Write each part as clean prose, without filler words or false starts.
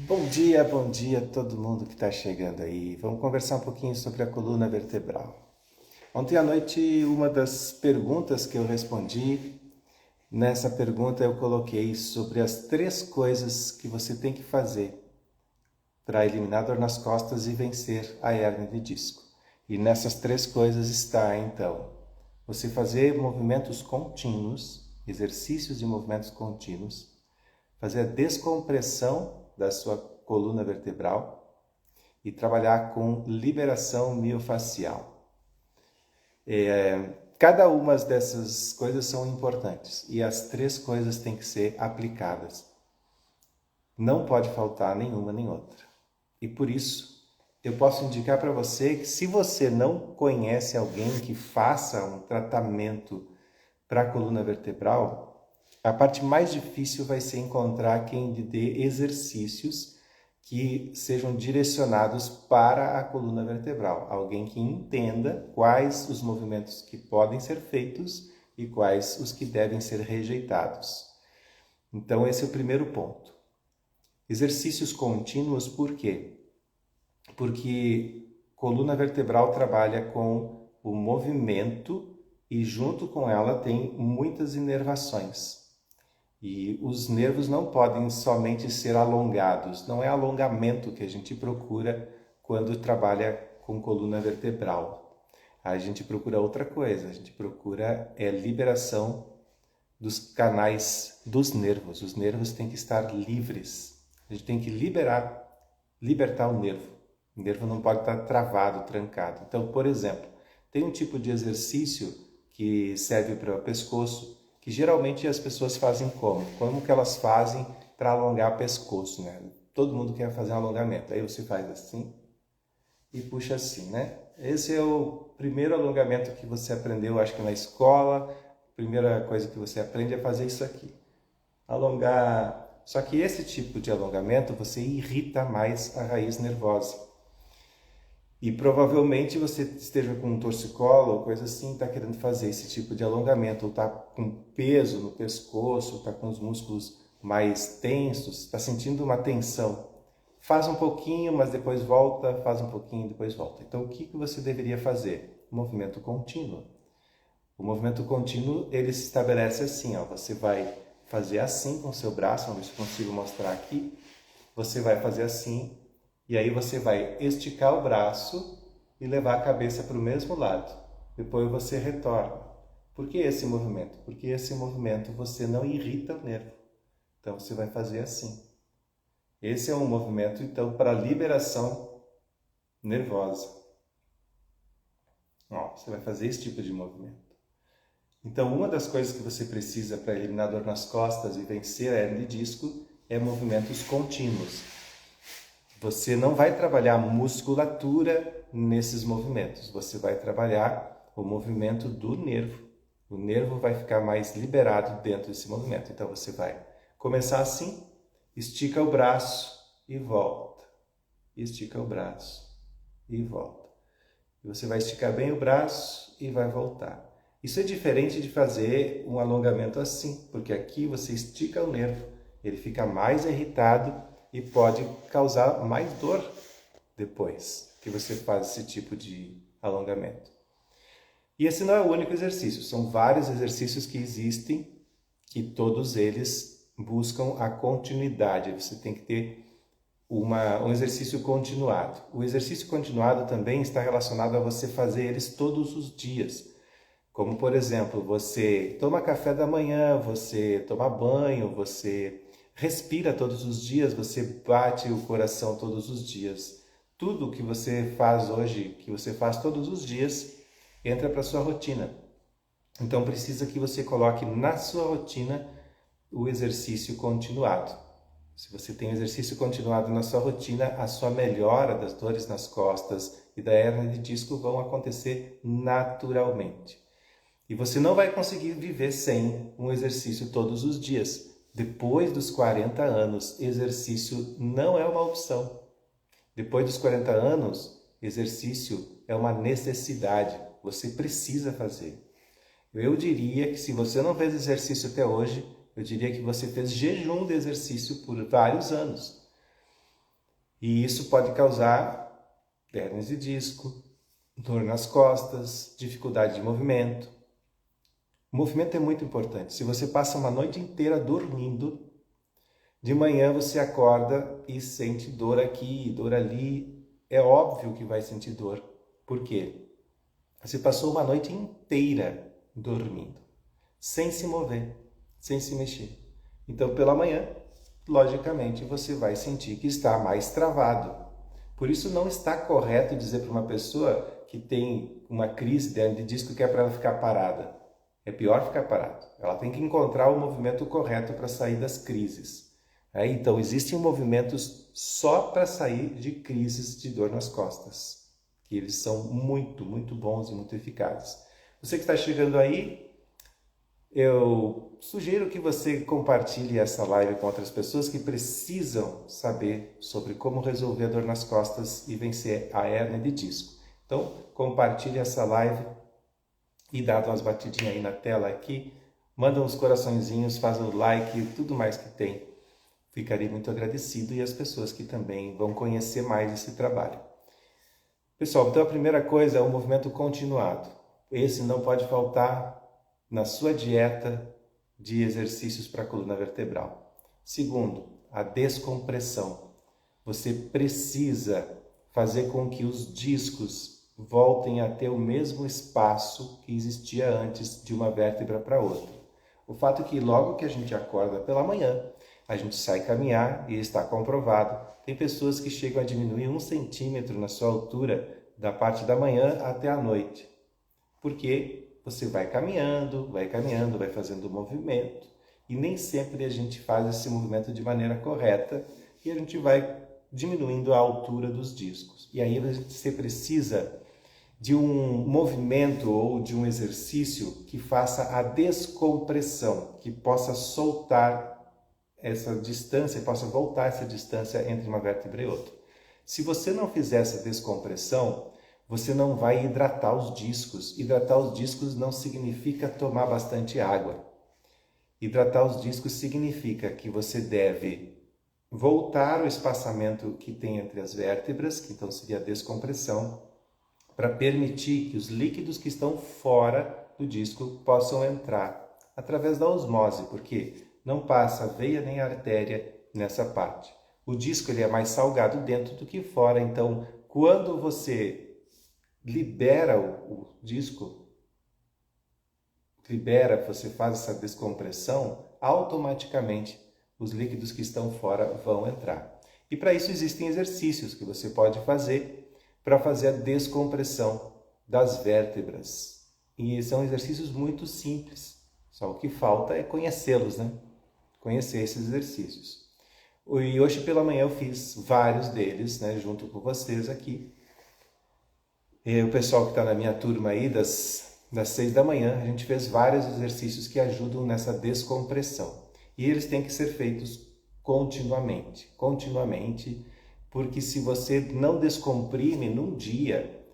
Bom dia a todo mundo que está chegando aí. Vamos conversar um pouquinho sobre a coluna vertebral. Ontem à noite, uma das perguntas que eu respondi, nessa pergunta eu coloquei sobre as três coisas que você tem que fazer para eliminar a dor nas costas e vencer a hérnia de disco. E nessas três coisas está, então, você fazer movimentos contínuos, exercícios de movimentos contínuos, fazer a descompressão da sua coluna vertebral e trabalhar com liberação miofacial. Cada uma dessas coisas são importantes e as três coisas têm que ser aplicadas. Não pode faltar nenhuma nem outra. E por isso, eu posso indicar para você que se você não conhece alguém que faça um tratamento para a coluna vertebral, a parte mais difícil vai ser encontrar quem lhe dê exercícios que sejam direcionados para a coluna vertebral. Alguém que entenda quais os movimentos que podem ser feitos e quais os que devem ser rejeitados. Então, esse é o primeiro ponto. Exercícios contínuos, por quê? Porque coluna vertebral trabalha com o movimento e junto com ela tem muitas inervações. E os nervos não podem somente ser alongados, não é alongamento que a gente procura quando trabalha com coluna vertebral. A gente procura outra coisa, a gente procura liberação dos canais dos nervos. Os nervos têm que estar livres. A gente tem que libertar o nervo. O nervo não pode estar travado, trancado. Então, por exemplo, tem um tipo de exercício que serve para o pescoço, que geralmente as pessoas fazem como? Como que elas fazem para alongar o pescoço, né? Todo mundo quer fazer um alongamento. Aí você faz assim e puxa assim, né? Esse é o primeiro alongamento que você aprendeu, acho que na escola. A primeira coisa que você aprende é fazer isso aqui. Alongar. Só que esse tipo de alongamento você irrita mais a raiz nervosa. E provavelmente você esteja com um torcicolo ou coisa assim, está querendo fazer esse tipo de alongamento, ou está com peso no pescoço, está com os músculos mais tensos, está sentindo uma tensão. Faz um pouquinho, mas depois volta, faz um pouquinho, depois volta. Então, o que você deveria fazer? Movimento contínuo. O movimento contínuo, ele se estabelece assim, ó, você vai fazer assim com o seu braço, vamos ver se eu consigo mostrar aqui. Você vai fazer assim, e aí você vai esticar o braço e levar a cabeça para o mesmo lado. Depois você retorna. Por que esse movimento? Porque esse movimento você não irrita o nervo. Então você vai fazer assim. Esse é um movimento, então, para liberação nervosa. Ó, você vai fazer esse tipo de movimento. Então, uma das coisas que você precisa para eliminar dor nas costas e vencer a hérnia de disco é movimentos contínuos. Você não vai trabalhar musculatura nesses movimentos, você vai trabalhar o movimento do nervo. O nervo vai ficar mais liberado dentro desse movimento. Então você vai começar assim, estica o braço e volta. Estica o braço e volta. E você vai esticar bem o braço e vai voltar. Isso é diferente de fazer um alongamento assim, porque aqui você estica o nervo, ele fica mais irritado e pode causar mais dor depois que você faz esse tipo de alongamento. E esse não é o único exercício, são vários exercícios que existem, que todos eles buscam a continuidade. Você tem que ter um exercício continuado. O exercício continuado também está relacionado a você fazer eles todos os dias. Como, por exemplo, você toma café da manhã, você toma banho, você respira todos os dias, você bate o coração todos os dias. Tudo que você faz hoje, que você faz todos os dias, entra para a sua rotina. Então precisa que você coloque na sua rotina o exercício continuado. Se você tem um exercício continuado na sua rotina, a sua melhora das dores nas costas e da hérnia de disco vão acontecer naturalmente. E você não vai conseguir viver sem um exercício todos os dias. Depois dos 40 anos, exercício não é uma opção. Depois dos 40 anos, exercício é uma necessidade. Você precisa fazer. Eu diria que se você não fez exercício até hoje, eu diria que você fez jejum de exercício por vários anos. E isso pode causar hérnias de disco, dor nas costas, dificuldade de movimento. O movimento é muito importante. Se você passa uma noite inteira dormindo, de manhã você acorda e sente dor aqui, dor ali. É óbvio que vai sentir dor. Por quê? Você passou uma noite inteira dormindo, sem se mover, sem se mexer. Então, pela manhã, logicamente, você vai sentir que está mais travado. Por isso, não está correto dizer para uma pessoa que tem uma crise de disco que é para ela ficar parada. É pior ficar parado. Ela tem que encontrar o movimento correto para sair das crises. Então, existem movimentos só para sair de crises de dor nas costas, que eles são muito, muito bons e muito eficazes. Você que está chegando aí, eu sugiro que você compartilhe essa live com outras pessoas que precisam saber sobre como resolver a dor nas costas e vencer a hérnia de disco. Então, compartilhe essa live e dá umas batidinhas aí na tela aqui, manda uns coraçõezinhos, faz o like e tudo mais que tem. Ficarei muito agradecido e as pessoas que também vão conhecer mais esse trabalho. Pessoal, então a primeira coisa é o movimento continuado. Esse não pode faltar na sua dieta de exercícios para a coluna vertebral. Segundo, a descompressão. Você precisa fazer com que os discos voltem a ter o mesmo espaço que existia antes de uma vértebra para outra. O fato é que logo que a gente acorda pela manhã, a gente sai caminhar e está comprovado. Tem pessoas que chegam a diminuir 1 centímetro na sua altura da parte da manhã até a noite. Porque você vai caminhando, vai fazendo o movimento e nem sempre a gente faz esse movimento de maneira correta e a gente vai diminuindo a altura dos discos. E aí você precisa de um movimento ou de um exercício que faça a descompressão, que possa soltar essa distância, possa voltar essa distância entre uma vértebra e outra. Se você não fizer essa descompressão, você não vai hidratar os discos. Hidratar os discos não significa tomar bastante água. Hidratar os discos significa que você deve voltar o espaçamento que tem entre as vértebras, que então seria a descompressão, para permitir que os líquidos que estão fora do disco possam entrar através da osmose, porque não passa veia nem artéria nessa parte. O disco ele é mais salgado dentro do que fora, então quando você libera o disco, você faz essa descompressão, automaticamente os líquidos que estão fora vão entrar. E para isso existem exercícios que você pode fazer para fazer a descompressão das vértebras. E são exercícios muito simples, só o que falta é conhecê-los, né? Conhecer esses exercícios. E hoje pela manhã eu fiz vários deles, né, junto com vocês aqui. E o pessoal que está na minha turma aí, das 6 da manhã, a gente fez vários exercícios que ajudam nessa descompressão. E eles têm que ser feitos continuamente, porque se você não descomprime num dia,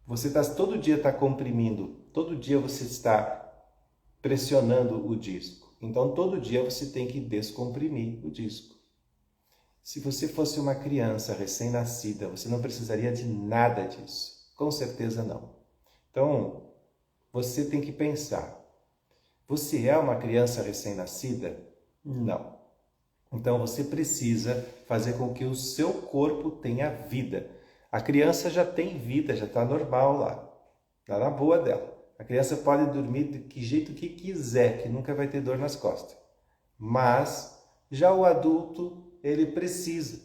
você todo dia está comprimindo, todo dia você está pressionando o disco. Então, todo dia você tem que descomprimir o disco. Se você fosse uma criança recém-nascida, você não precisaria de nada disso. Com certeza não. Então, você tem que pensar. Você é uma criança recém-nascida? Não. Então, você precisa fazer com que o seu corpo tenha vida. A criança já tem vida, já está normal lá. Está na boa dela. A criança pode dormir de que jeito que quiser, que nunca vai ter dor nas costas. Mas, já o adulto, ele precisa.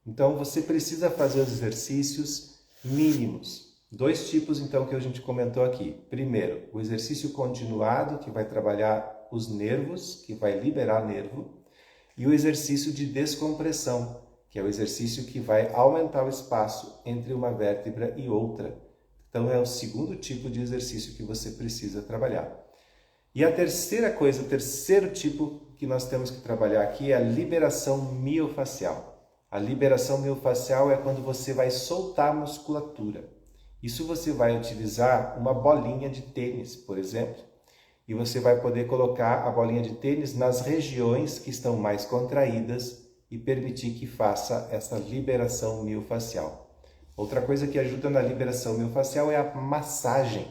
Então, você precisa fazer os exercícios mínimos. 2 tipos, então, que a gente comentou aqui. Primeiro, o exercício continuado, que vai trabalhar os nervos, que vai liberar nervo. E o exercício de descompressão, que é o exercício que vai aumentar o espaço entre uma vértebra e outra. Então, é o segundo tipo de exercício que você precisa trabalhar. E a terceira coisa, o terceiro tipo que nós temos que trabalhar aqui é a liberação miofascial. A liberação miofascial é quando você vai soltar a musculatura. Isso você vai utilizar uma bolinha de tênis, por exemplo, e você vai poder colocar a bolinha de tênis nas regiões que estão mais contraídas e permitir que faça essa liberação miofascial. Outra coisa que ajuda na liberação miofascial é a massagem.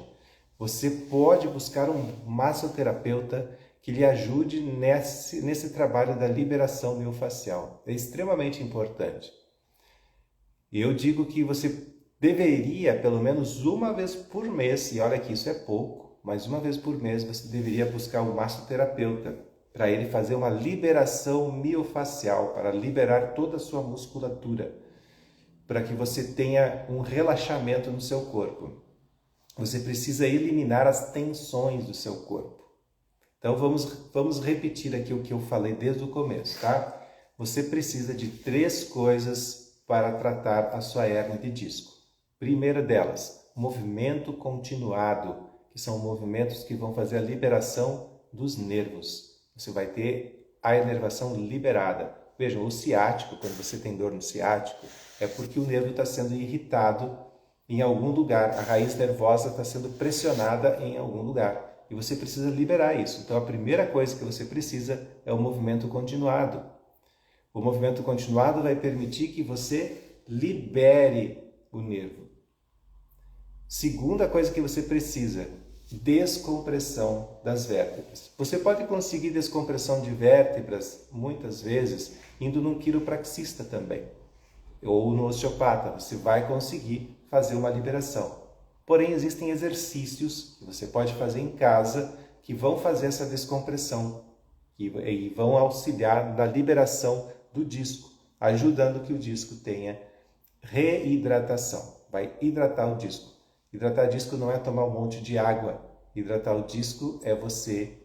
Você pode buscar um massoterapeuta que lhe ajude nesse trabalho da liberação miofascial. É extremamente importante. E eu digo que você deveria, pelo menos uma vez por mês, e olha que isso é pouco, mas uma vez por mês você deveria buscar um massoterapeuta para ele fazer uma liberação miofascial, para liberar toda a sua musculatura, para que você tenha um relaxamento no seu corpo. Você precisa eliminar as tensões do seu corpo. Então vamos repetir aqui o que eu falei desde o começo, tá? Você precisa de 3 coisas para tratar a sua hérnia de disco. Primeira delas, movimento continuado, que são movimentos que vão fazer a liberação dos nervos. Você vai ter a inervação liberada. Vejam, o ciático, quando você tem dor no ciático, é porque o nervo está sendo irritado em algum lugar. A raiz nervosa está sendo pressionada em algum lugar. E você precisa liberar isso. Então, a primeira coisa que você precisa é o movimento continuado. O movimento continuado vai permitir que você libere o nervo. Segunda coisa que você precisa, descompressão das vértebras. Você pode conseguir descompressão de vértebras, muitas vezes, indo num quiropraxista também, ou no osteopata. Você vai conseguir fazer uma liberação. Porém, existem exercícios que você pode fazer em casa que vão fazer essa descompressão e vão auxiliar na liberação do disco, ajudando que o disco tenha reidratação. Vai hidratar o disco. Hidratar o disco não é tomar um monte de água. Hidratar o disco é você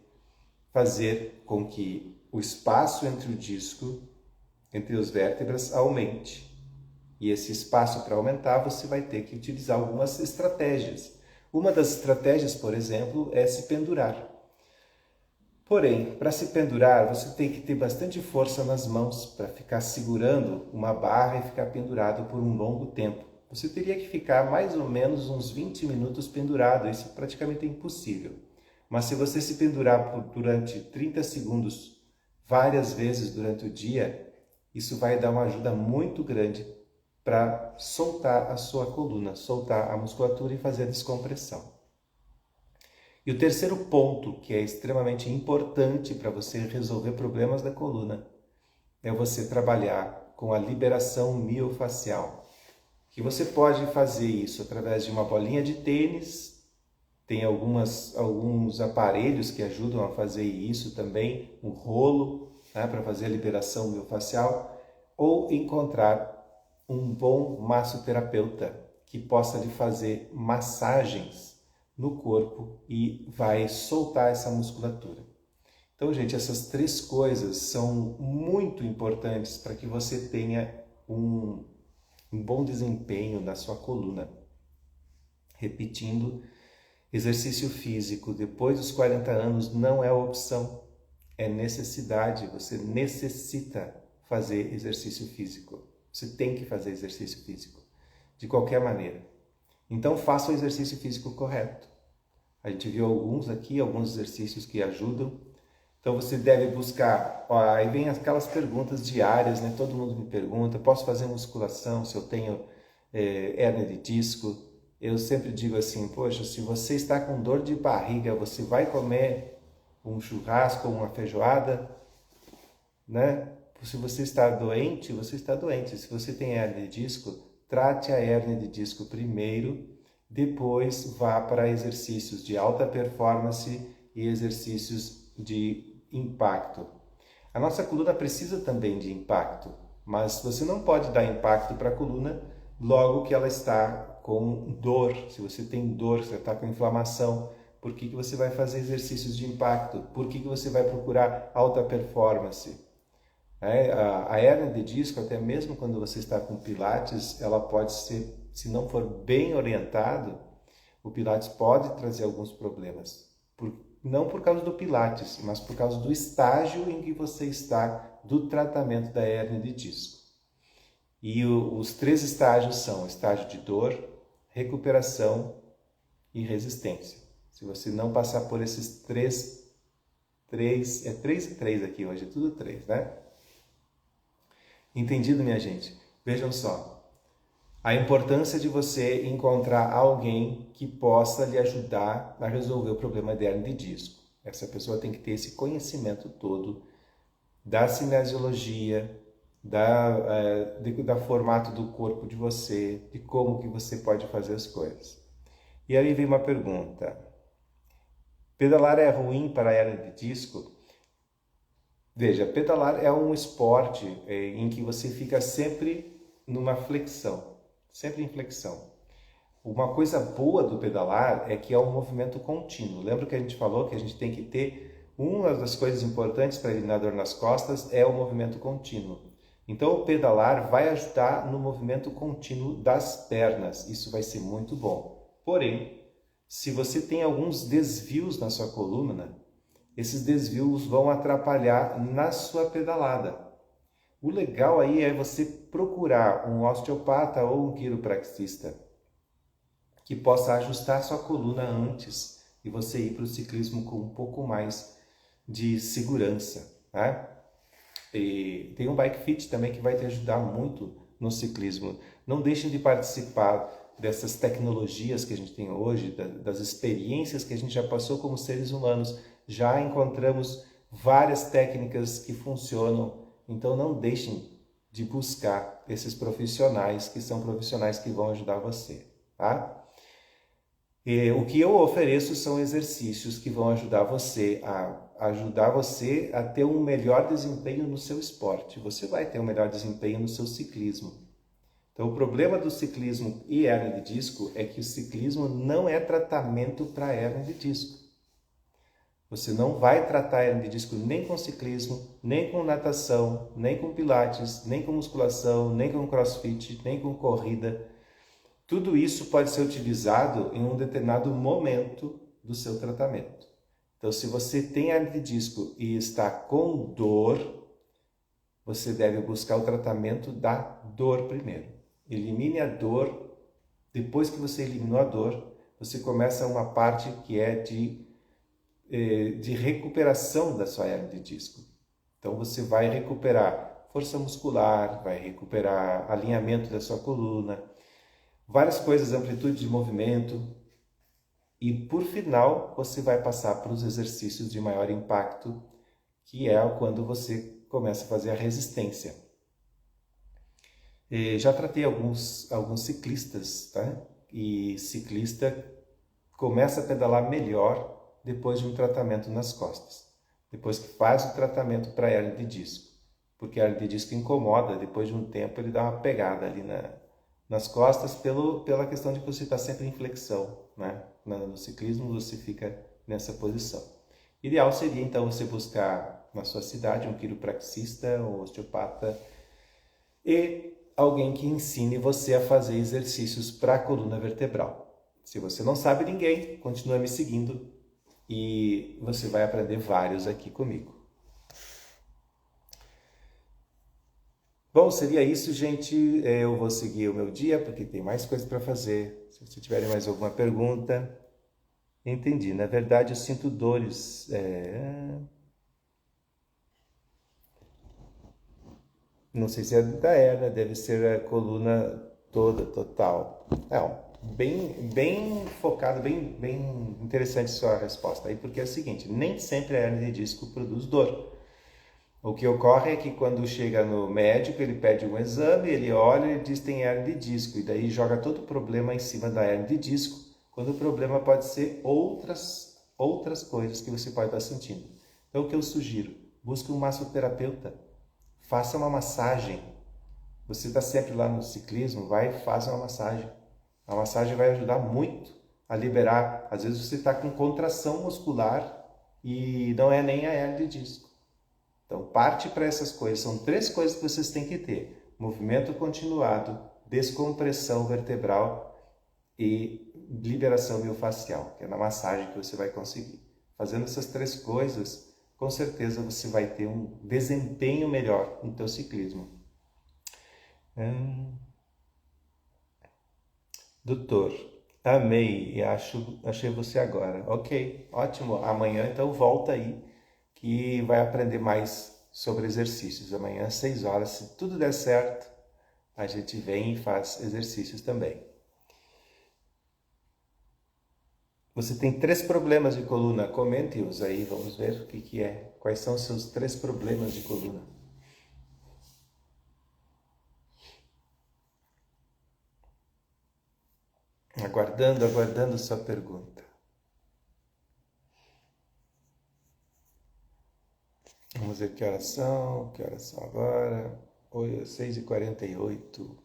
fazer com que o espaço entre o disco, entre as vértebras, aumente. E esse espaço para aumentar, você vai ter que utilizar algumas estratégias. Uma das estratégias, por exemplo, é se pendurar. Porém, para se pendurar, você tem que ter bastante força nas mãos para ficar segurando uma barra e ficar pendurado por um longo tempo. Você teria que ficar mais ou menos uns 20 minutos pendurado, isso praticamente é impossível. Mas se você se pendurar durante 30 segundos, várias vezes durante o dia, isso vai dar uma ajuda muito grande para soltar a sua coluna, soltar a musculatura e fazer a descompressão. E o terceiro ponto, que é extremamente importante para você resolver problemas da coluna, é você trabalhar com a liberação miofascial. Que você pode fazer isso através de uma bolinha de tênis, tem alguns aparelhos que ajudam a fazer isso também, um rolo, né, para fazer a liberação miofascial, ou encontrar um bom massoterapeuta que possa lhe fazer massagens no corpo e vai soltar essa musculatura. Então, gente, essas 3 coisas são muito importantes para que você tenha um bom desempenho na sua coluna. Repetindo, exercício físico depois dos 40 anos não é opção, é necessidade. Você necessita fazer exercício físico. Você tem que fazer exercício físico, de qualquer maneira. Então, faça o exercício físico correto. A gente viu alguns aqui, alguns exercícios que ajudam. Então, você deve buscar... aí vem aquelas perguntas diárias, né? Todo mundo me pergunta, posso fazer musculação se eu tenho hérnia de disco? Eu sempre digo assim, poxa, se você está com dor de barriga, você vai comer um churrasco ou uma feijoada, né? Se você está doente, você está doente. Se você tem hérnia de disco, trate a hérnia de disco primeiro, depois vá para exercícios de alta performance e exercícios de impacto. A nossa coluna precisa também de impacto, mas você não pode dar impacto para a coluna logo que ela está com dor. Se você tem dor, se você está com inflamação, por que você vai fazer exercícios de impacto? Por que você vai procurar alta performance? A hérnia de disco, até mesmo quando você está com pilates, ela pode ser, se não for bem orientado, o pilates pode trazer alguns problemas. Não por causa do pilates, mas por causa do estágio em que você está do tratamento da hérnia de disco. E os 3 estágios são o estágio de dor, recuperação e resistência. Se você não passar por esses 3 e 3 aqui hoje, é tudo 3, né? Entendido, minha gente? Vejam só. A importância de você encontrar alguém que possa lhe ajudar a resolver o problema de hernia de disco. Essa pessoa tem que ter esse conhecimento todo da cinesiologia, da formato do corpo de você, de como que você pode fazer as coisas. E aí vem uma pergunta. Pedalar é ruim para a hernia de disco? Veja, pedalar é um esporte em que você fica sempre numa flexão. Sempre em flexão. Uma coisa boa do pedalar é que é um movimento contínuo. Lembra que a gente falou que a gente tem que ter, uma das coisas importantes para eliminar dor nas costas é o movimento contínuo. Então o pedalar vai ajudar no movimento contínuo das pernas. Isso vai ser muito bom. Porém, se você tem alguns desvios na sua coluna, esses desvios vão atrapalhar na sua pedalada. O legal aí é você procurar um osteopata ou um quiropraxista que possa ajustar sua coluna antes e você ir para o ciclismo com um pouco mais de segurança, né? E tem um Bike Fit também que vai te ajudar muito no ciclismo. Não deixem de participar dessas tecnologias que a gente tem hoje, das experiências que a gente já passou como seres humanos. Já encontramos várias técnicas que funcionam. Então não deixem de buscar esses profissionais que são profissionais que vão ajudar você, tá? E o que eu ofereço são exercícios que vão ajudar você a ter um melhor desempenho no seu esporte. Você vai ter um melhor desempenho no seu ciclismo. Então o problema do ciclismo e hernia de disco é que o ciclismo não é tratamento para hernia de disco. Você não vai tratar hernia de disco nem com ciclismo, nem com natação, nem com pilates, nem com musculação, nem com crossfit, nem com corrida. Tudo isso pode ser utilizado em um determinado momento do seu tratamento. Então, se você tem hernia de disco e está com dor, você deve buscar o tratamento da dor primeiro. Elimine a dor. Depois que você eliminou a dor, você começa uma parte que é de recuperação da sua hernia de disco. Então você vai recuperar força muscular, vai recuperar alinhamento da sua coluna, várias coisas, amplitude de movimento, e por final você vai passar para os exercícios de maior impacto, que é quando você começa a fazer a resistência. Já tratei alguns ciclistas, tá? E ciclista começa a pedalar melhor depois de um tratamento nas costas, depois que faz o tratamento para hernia de disco, porque a hernia de disco incomoda, depois de um tempo ele dá uma pegada ali nas costas pela questão de que você está sempre em flexão, né? No ciclismo você fica nessa posição. Ideal seria então você buscar na sua cidade um quiropraxista, um osteopata e alguém que ensine você a fazer exercícios para a coluna vertebral. Se você não sabe ninguém, continua me seguindo e você vai aprender vários aqui comigo. Bom, seria isso, gente. Eu vou seguir o meu dia porque tem mais coisas para fazer. Se vocês tiverem mais alguma pergunta, entendi. Na verdade, eu sinto dores. Não sei se é da hernia, deve ser a coluna toda, total. Bem focado, bem interessante sua resposta aí, porque é o seguinte, nem sempre a hernia de disco produz dor. O que ocorre é que quando chega no médico, ele pede um exame, ele olha e diz que tem hernia de disco, e daí joga todo o problema em cima da hernia de disco, quando o problema pode ser outras coisas que você pode estar sentindo. Então o que eu sugiro? Busque um massoterapeuta, faça uma massagem. Você está sempre lá no ciclismo, vai e faça uma massagem. A massagem vai ajudar muito a liberar. Às vezes você está com contração muscular e não é nem a hernia de disco. Então parte para essas coisas. São 3 coisas que vocês têm que ter: movimento continuado, descompressão vertebral e liberação miofascial, que é na massagem que você vai conseguir. Fazendo essas 3 coisas, com certeza você vai ter um desempenho melhor no teu ciclismo. Doutor, amei e achei você agora. Ok, ótimo. Amanhã então volta aí que vai aprender mais sobre exercícios. Amanhã às 6 horas, se tudo der certo, a gente vem e faz exercícios também. Você tem 3 problemas de coluna, comente-os aí, vamos ver o que é. Quais são os seus 3 problemas de coluna? Aguardando sua pergunta. Vamos ver que horas são agora. 6h48.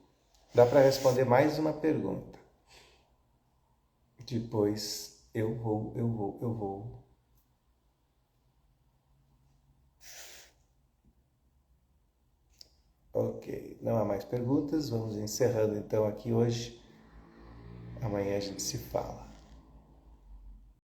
Dá para responder mais uma pergunta. Depois, eu vou. Ok, não há mais perguntas. Vamos encerrando então aqui hoje. Amanhã a gente se fala.